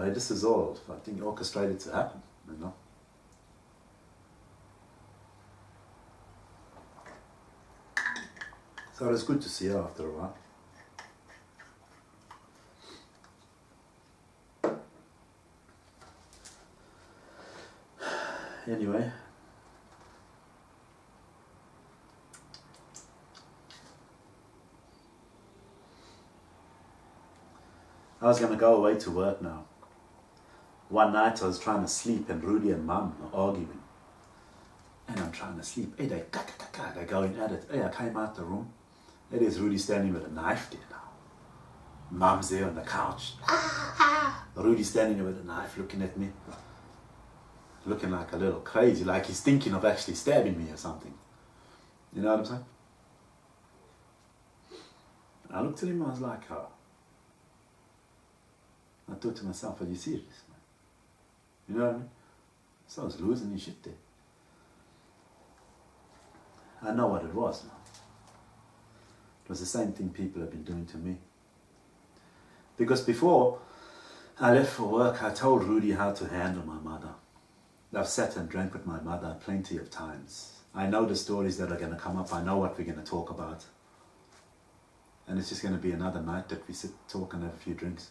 anyway, this is all, I think, orchestrated to happen, you know. So it was good to see her after a while. Anyway, I was going to go away to work now. One night I was trying to sleep and Rudy and Mum are arguing. And I'm trying to sleep. Hey, they're going at it. Hey, I came out the room. Hey, there's Rudy standing with a knife there now. Mum's there on the couch. Rudy standing there with a knife looking at me. Looking like a little crazy, like he's thinking of actually stabbing me or something. You know what I'm saying? I looked at him, I was like, oh. I thought to myself, are you serious, man? You know what I mean? So I was losing his shit there. I know what it was now. It was the same thing people have been doing to me. Because before I left for work, I told Rudy how to handle my mother. I've sat and drank with my mother plenty of times. I know the stories that are going to come up. I know what we're going to talk about. And it's just going to be another night that we sit, talk and have a few drinks.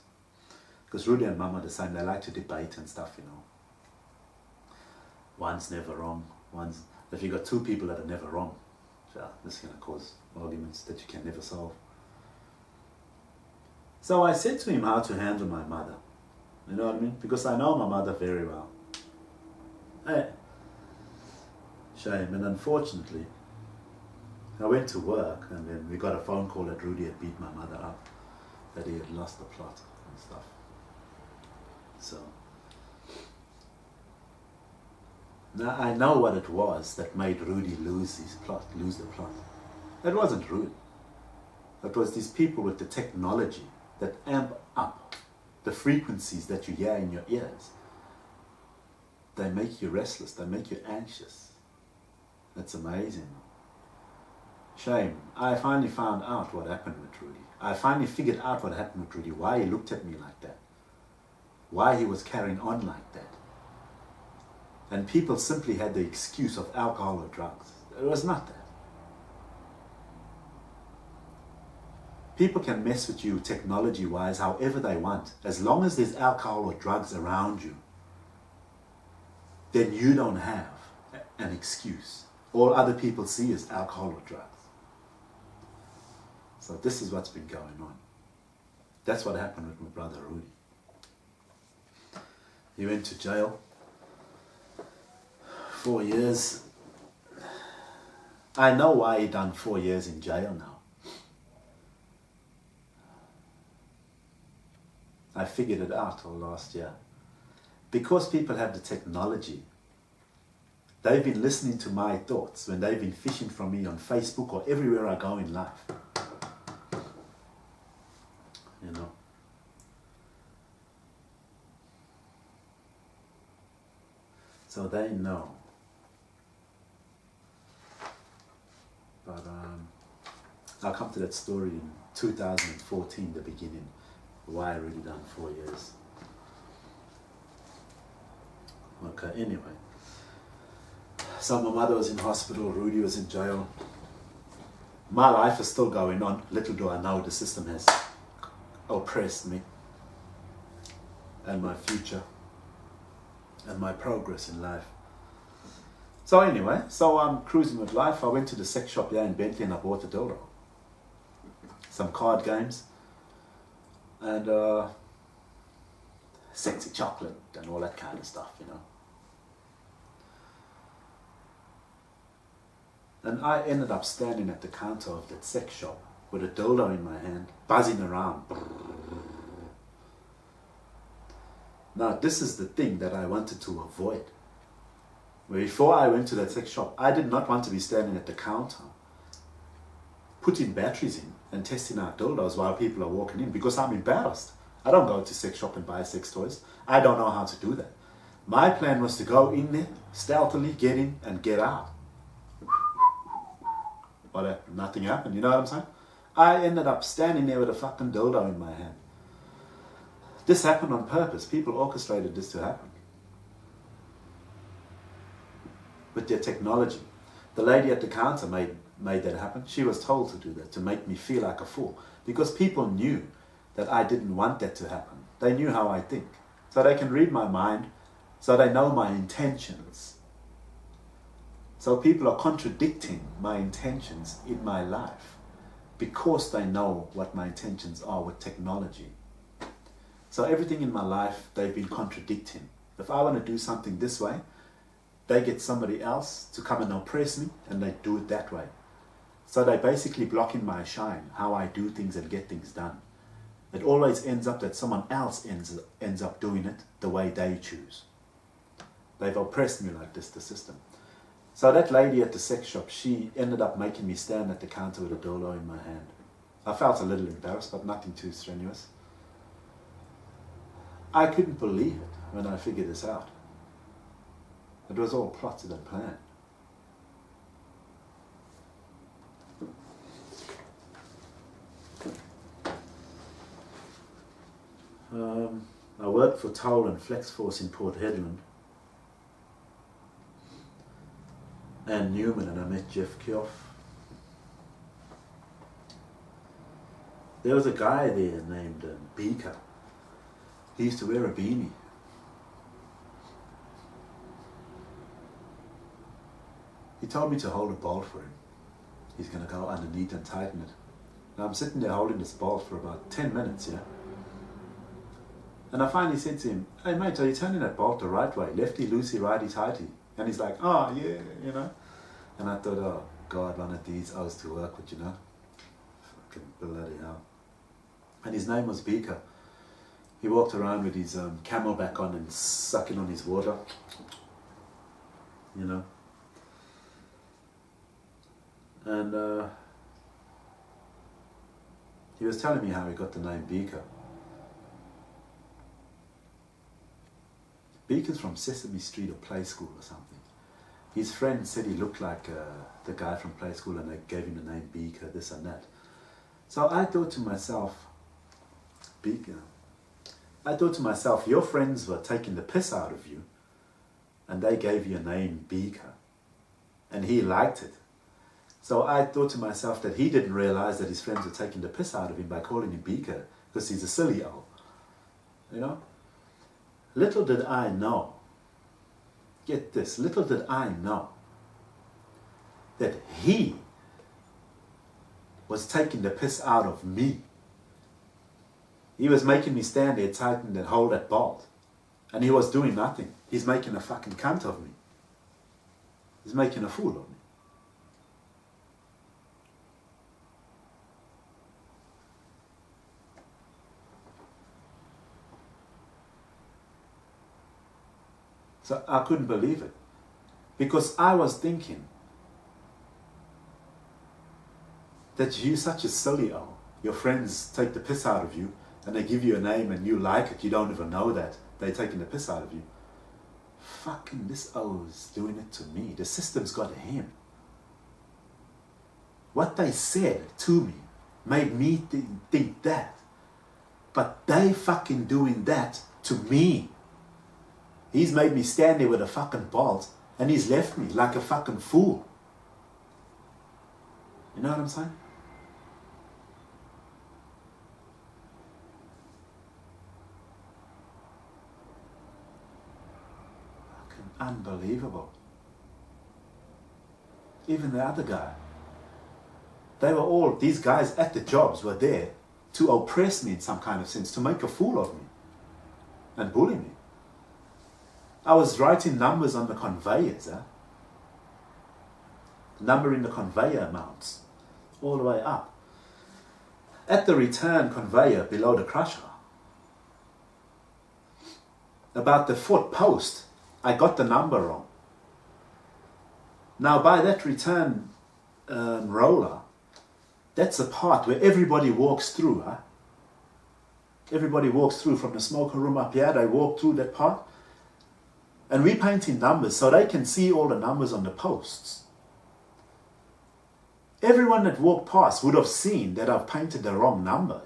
Because Rudy and Mum are the same. They like to debate and stuff, you know. One's never wrong. If you've got two people that are never wrong, so this is going to cause arguments that you can never solve. So I said to him how to handle my mother. You know what I mean? Because I know my mother very well. Hey, shame. And unfortunately, I went to work and then we got a phone call that Rudy had beat my mother up, that he had lost the plot and stuff. So, now I know what it was that made Rudy lose the plot. It wasn't Rudy. It was these people with the technology that amp up the frequencies that you hear in your ears. They make you restless, they make you anxious. That's amazing. Shame. I finally found out what happened with Rudy. I finally figured out what happened with Rudy, why he looked at me like that. Why he was carrying on like that. And people simply had the excuse of alcohol or drugs. It was not that. People can mess with you technology-wise however they want. As long as there's alcohol or drugs around you, then you don't have an excuse. All other people see is alcohol or drugs. So this is what's been going on. That's what happened with my brother Rudy. He went to jail 4 years. I know why he done 4 years in jail now. I figured it out all last year. Because people have the technology, they've been listening to my thoughts when they've been fishing from me on Facebook or everywhere I go in life. You know. So they know. But I'll come to that story in 2014, the beginning. Why I really done 4 years. Okay, anyway. So my mother was in hospital, Rudy was in jail. My life is still going on. Little do I know the system has oppressed me. And my future. And my progress in life. So anyway, I'm cruising with life. I went to the sex shop here in Bentley and I bought a dildo. Some card games. And sexy chocolate and all that kind of stuff, you know. And I ended up standing at the counter of that sex shop with a dildo in my hand, buzzing around. Now, this is the thing that I wanted to avoid. Before I went to that sex shop, I did not want to be standing at the counter, putting batteries in and testing out dildos while people are walking in because I'm embarrassed. I don't go to sex shop and buy sex toys. I don't know how to do that. My plan was to go in there, stealthily get in and get out. But nothing happened, you know what I'm saying? I ended up standing there with a fucking dildo in my hand. This happened on purpose. People orchestrated this to happen. With their technology. The lady at the counter made that happen. She was told to do that, to make me feel like a fool. Because people knew that I didn't want that to happen. They knew how I think. So they can read my mind, so they know my intentions. So people are contradicting my intentions in my life because they know what my intentions are with technology. So everything in my life, they've been contradicting. If I want to do something this way, they get somebody else to come and oppress me, and they do it that way. So they're basically blocking my shine, how I do things and get things done. It always ends up that someone else ends up doing it the way they choose. They've oppressed me like this, the system. So that lady at the sex shop, she ended up making me stand at the counter with a dolo in my hand. I felt a little embarrassed, but nothing too strenuous. I couldn't believe it when I figured this out. It was all plotted and planned. I worked for Toll and Flex Force in Port Headland and Newman, and I met Jeff Kioff. There was a guy there named Beaker. He used to wear a beanie. He told me to hold a bolt for him. He's going to go underneath and tighten it. Now I'm sitting there holding this bolt for about 10 minutes, yeah? And I finally said to him, "Hey mate, are you turning that bolt the right way? Lefty, loosey, righty, tighty." And he's like, "Oh yeah, you know." And I thought, oh God, one of these I was to work with, you know. Fucking bloody hell. And his name was Beaker. He walked around with his camelback on and sucking on his water, you know. And he was telling me how he got the name Beaker. Beaker's from Sesame Street or Play School or something. His friend said he looked like the guy from Play School, and they gave him the name Beaker, this and that. So I thought to myself, Beaker, I thought to myself, your friends were taking the piss out of you, and they gave you a name Beaker, and he liked it. So I thought to myself that he didn't realize that his friends were taking the piss out of him by calling him Beaker, because he's a silly owl, you know. Little did I know, get this, little did I know that he was taking the piss out of me. He was making me stand there, tighten and hold that bolt. And he was doing nothing. He's making a fucking cunt of me. He's making a fool of me. So I couldn't believe it. Because I was thinking that you're such a silly owl. Your friends take the piss out of you and they give you a name and you like it. You don't even know that they're taking the piss out of you. Fucking this owl's doing it to me. The system's got him. What they said to me made me think that. But they fucking doing that to me. He's made me stand there with a fucking bolt and he's left me like a fucking fool. You know what I'm saying? Fucking unbelievable. Even the other guy. They were all, these guys at the jobs were there to oppress me in some kind of sense, to make a fool of me and bully me. I was writing numbers on the conveyors, numbering the conveyor mounts all the way up. At the return conveyor below the crusher, about the foot post, I got the number wrong. Now by that return roller, that's the part where everybody walks through. Everybody walks through from the smoker room up here, they walk through that part. And we painting numbers so they can see all the numbers on the posts. Everyone that walked past would have seen that I've painted the wrong number.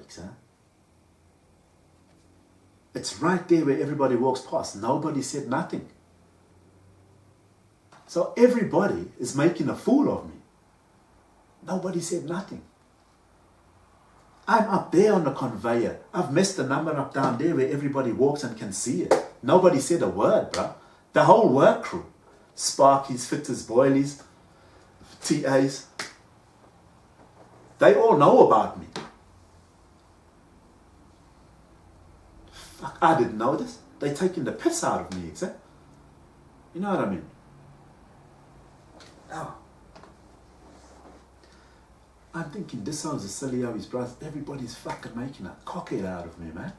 It's right there where everybody walks past. Nobody said nothing. So everybody is making a fool of me. Nobody said nothing. I'm up there on the conveyor. I've messed the number up down there where everybody walks and can see it. Nobody said a word, bruh. The whole work crew. Sparkies, fitters, boilies, TAs. They all know about me. Fuck, I didn't know this. They taking the piss out of me, exactly. You know what I mean? Oh. I'm thinking, this sounds as silly how his brothers, everybody's fucking making a cockhead out of me, man.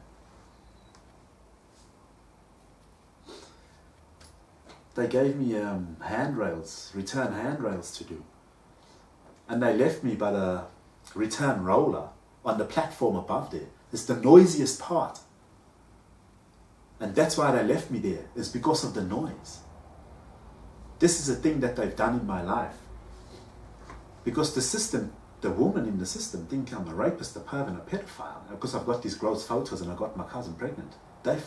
They gave me handrails, return handrails to do. And they left me by the return roller on the platform above there. It's the noisiest part. And that's why they left me there, is because of the noise. This is a thing that they've done in my life. Because the system, the woman in the system think I'm a rapist, a perv and a pedophile. Because I've got these gross photos and I got my cousin pregnant. They've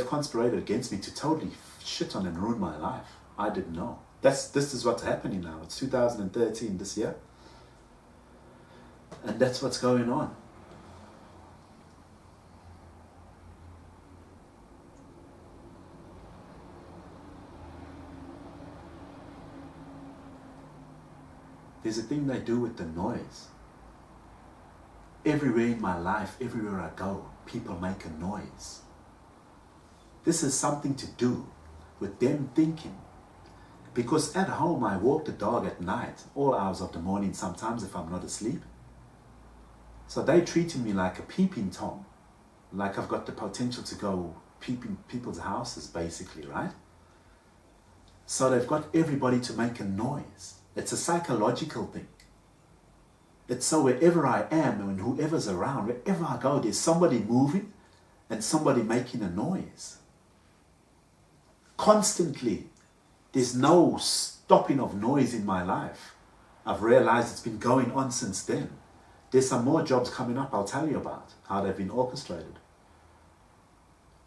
conspirated against me to totally shit on and ruin my life. I didn't know. This is what's happening now. It's 2013 this year. And that's what's going on. There's a thing they do with the noise. Everywhere in my life, everywhere I go, people make a noise. This has something to do with them thinking. Because at home, I walk the dog at night, all hours of the morning sometimes if I'm not asleep. So they treating me like a peeping Tom. Like I've got the potential to go peeping people's houses, basically, right? So they've got everybody to make a noise. It's a psychological thing. It's so wherever I am and whoever's around, wherever I go, there's somebody moving and somebody making a noise. Constantly. There's no stopping of noise in my life. I've realized it's been going on since then. There's some more jobs coming up I'll tell you about, how they've been orchestrated.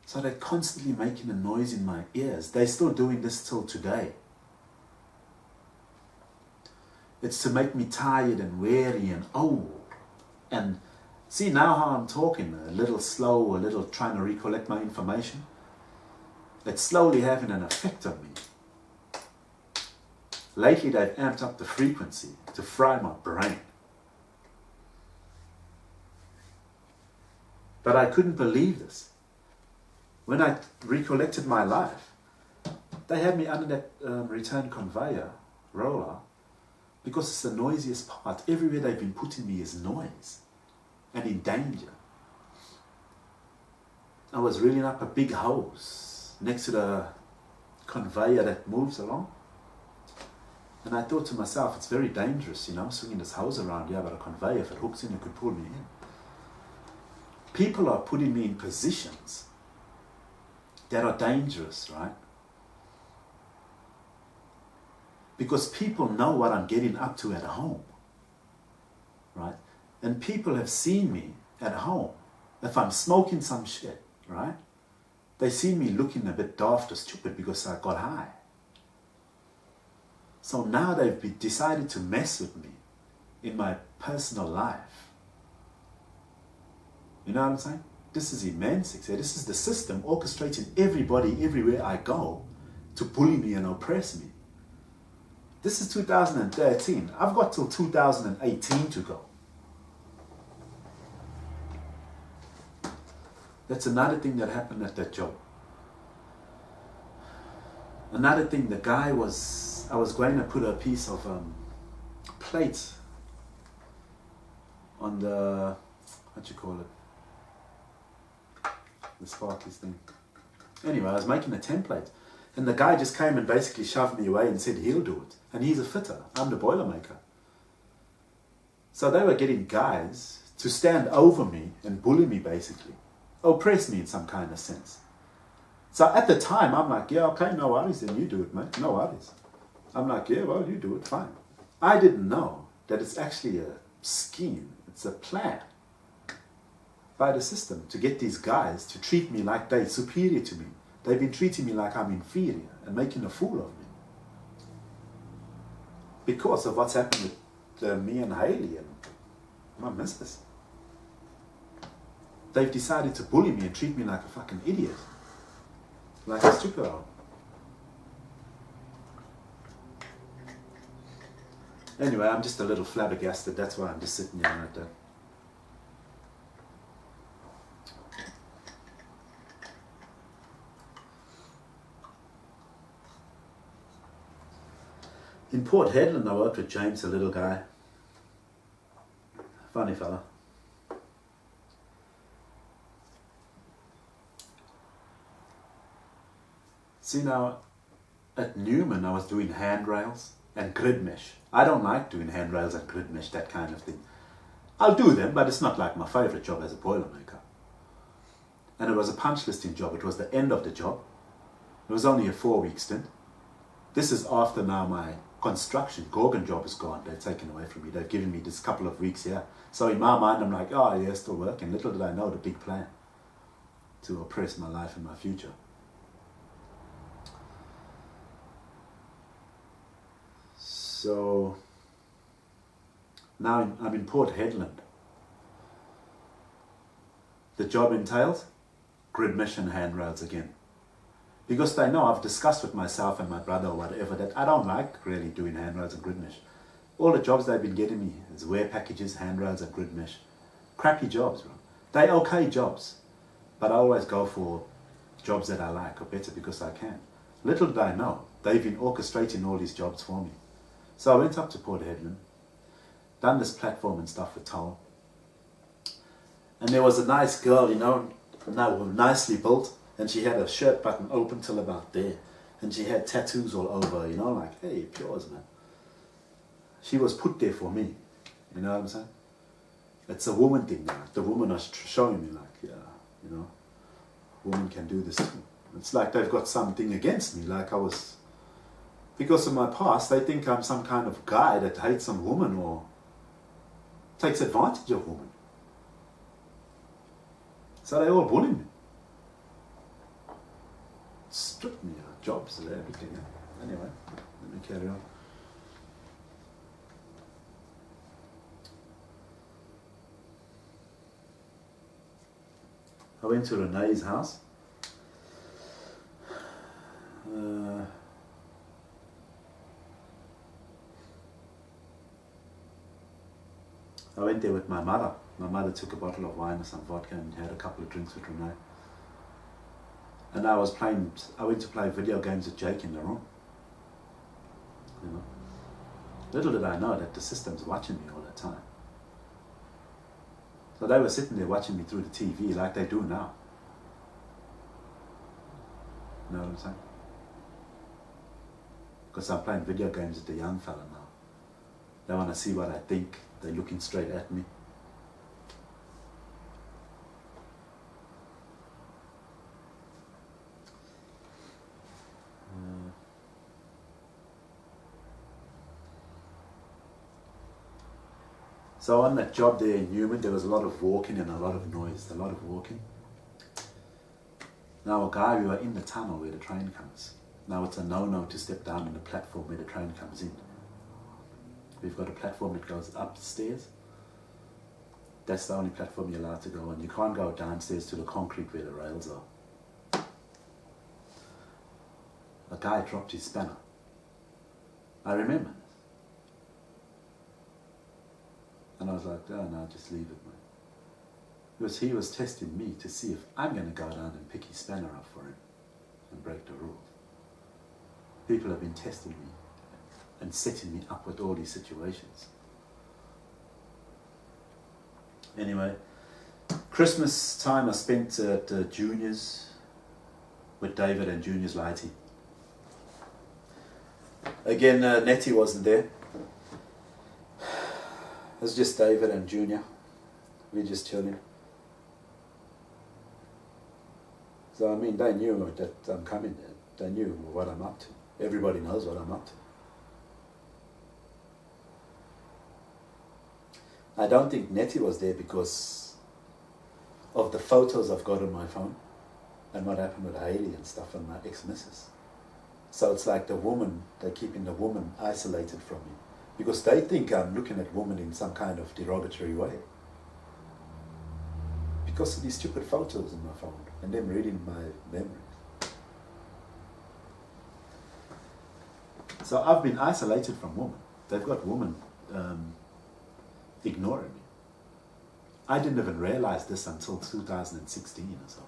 So they're constantly making a noise in my ears. They're still doing this till today. It's to make me tired and weary and old. And see now how I'm talking, a little slow, a little trying to recollect my information. It's slowly having an effect on me. Lately they've amped up the frequency to fry my brain. But I couldn't believe this. When I recollected my life, they had me under that return conveyor roller because it's the noisiest part. Everywhere they've been putting me is noise and in danger. I was reeling up a big hose next to the conveyor that moves along. And I thought to myself, it's very dangerous, you know, swinging this hose around here, but a conveyor, if it hooks in, it could pull me in. People are putting me in positions that are dangerous, right? Because people know what I'm getting up to at home, right? And people have seen me at home. If I'm smoking some shit, right? They see me looking a bit daft or stupid because I got high. So now they've decided to mess with me in my personal life. You know what I'm saying? This is immense. This is the system orchestrating everybody everywhere I go to bully me and oppress me. This is 2013. I've got till 2018 to go. That's another thing that happened at that job. Another thing, the guy was, I was going to put a piece of plate on the, what you call it? The Sparkies thing. Anyway, I was making a template. And the guy just came and basically shoved me away and said he'll do it. And he's a fitter. I'm the boilermaker. So they were getting guys to stand over me and bully me basically. Oppress me in some kind of sense. So at the time, I'm like, yeah, okay, no worries, then you do it, mate. No worries. I'm like, yeah, well, you do it, fine. I didn't know that it's actually a scheme. It's a plan. by the system to get these guys to treat me like they're superior to me. They've been treating me like I'm inferior and making a fool of me. Because of what's happened with me and Haley and my missus. They've decided to bully me and treat me like a fucking idiot. Like a stupid. Anyway, I'm just a little flabbergasted. That's why I'm just sitting here like that. In Port Headland, I worked with James, a little guy. Funny fella. See now, at Newman I was doing handrails and grid mesh. I don't like doing handrails and grid mesh, that kind of thing. I'll do them, but it's not like my favourite job as a boilermaker. And it was a punch listing job. It was the end of the job. It was only a 4-week stint. This is after now my construction Gorgon job is gone. They've taken away from me. They've given me this couple of weeks here. So in my mind I'm like, oh yeah, still working. Little did I know the big plan to oppress my life and my future. So now I'm in Port Headland. The job entails grid mesh and handrails again. Because they know I've discussed with myself and my brother or whatever that I don't like really doing handrails and grid mesh. All the jobs they've been getting me is wear packages, handrails and grid mesh. Crappy jobs, bro. They're okay jobs. But I always go for jobs that I like or better because I can. Little did I know, they've been orchestrating all these jobs for me. So I went up to Port Headland, done this platform and stuff with Toll. And there was a nice girl, you know, nicely built, and she had a shirt button open till about there. And she had tattoos all over, you know, like, hey, pures, man. She was put there for me, you know what I'm saying? It's a woman thing now. The woman are showing me like, yeah, you know, women can do this too. It's like they've got something against me, like I was... Because of my past, they think I'm some kind of guy that hates some woman or takes advantage of women. So they all bully me. Stripped me of jobs and everything. Anyway, let me carry on. I went to Renee's house. I went there with my mother. My mother took a bottle of wine and some vodka and had a couple of drinks with Renee. And I went to play video games with Jake in the room. You know. Little did I know that the system's watching me all the time. So they were sitting there watching me through the TV like they do now. You know what I'm saying? Because I'm playing video games with the young fella now. They want to see what I think. They're looking straight at me. So on that job there in Newman, there was a lot of walking and a lot of noise, a lot of walking. Now a guy, we were in the tunnel where the train comes. Now it's a no-no to step down on the platform where the train comes in. We've got a platform that goes upstairs. That's the only platform you're allowed to go on. You can't go downstairs to the concrete where the rails are. A guy dropped his spanner. I remember. And I was like, oh no, just leave it, man. Because he was testing me to see if I'm going to go down and pick his spanner up for him and break the rules. People have been testing me and setting me up with all these situations. Anyway, Christmas time I spent at Junior's with David and Junior's Lighty. Again, Nettie wasn't there. It was just David and Junior. We just chilling. So I mean, they knew that I'm coming there. They knew what I'm up to. Everybody knows what I'm up to. I don't think Nettie was there because of the photos I've got on my phone and what happened with Haley and stuff and my ex-missus. So it's like the woman, they're keeping the woman isolated from me because they think I'm looking at women in some kind of derogatory way. Because of these stupid photos in my phone and them reading my memories. So I've been isolated from women. They've got women ignoring me. I didn't even realize this until 2016 or so.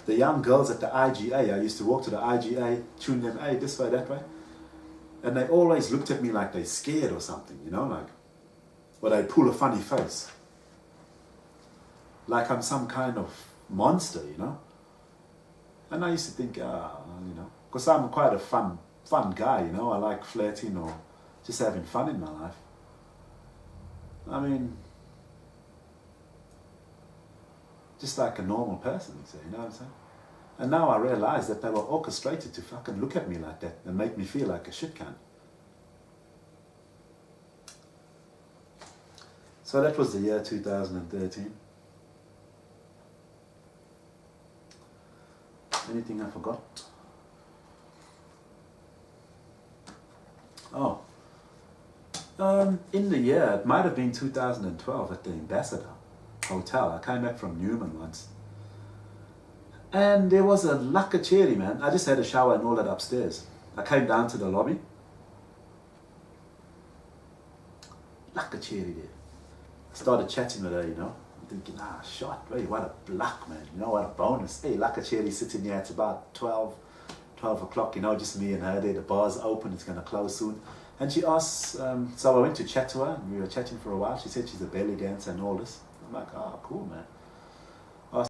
The young girls at the IGA, I used to walk to the IGA, tune them, hey, this way, that way. And they always looked at me like they're scared or something, you know, like, or they pull a funny face. Like I'm some kind of monster, you know. And I used to think, you know, because I'm quite a fun guy, you know. I like flirting or just having fun in my life. I mean, just like a normal person, you know what I'm saying? And now I realize that they were orchestrated to fucking look at me like that and make me feel like a shit cunt. So that was the year 2013. Anything I forgot? Oh. In the year, it might have been 2012 at the Embassador Hotel. I came back from Newman once. And there was a lakacheri, man. I just had a shower and all that upstairs. I came down to the lobby. Lakacheri there. I started chatting with her, you know. I'm thinking, shot, hey, what a black, man. You know, what a bonus. Hey, lakacheri sitting there. It's about 12 o'clock, you know, just me and her there. The bar's open. It's going to close soon. And she asked, so I went to chat to her, and we were chatting for a while. She said she's a belly dancer and all this. I'm like, oh, cool, man.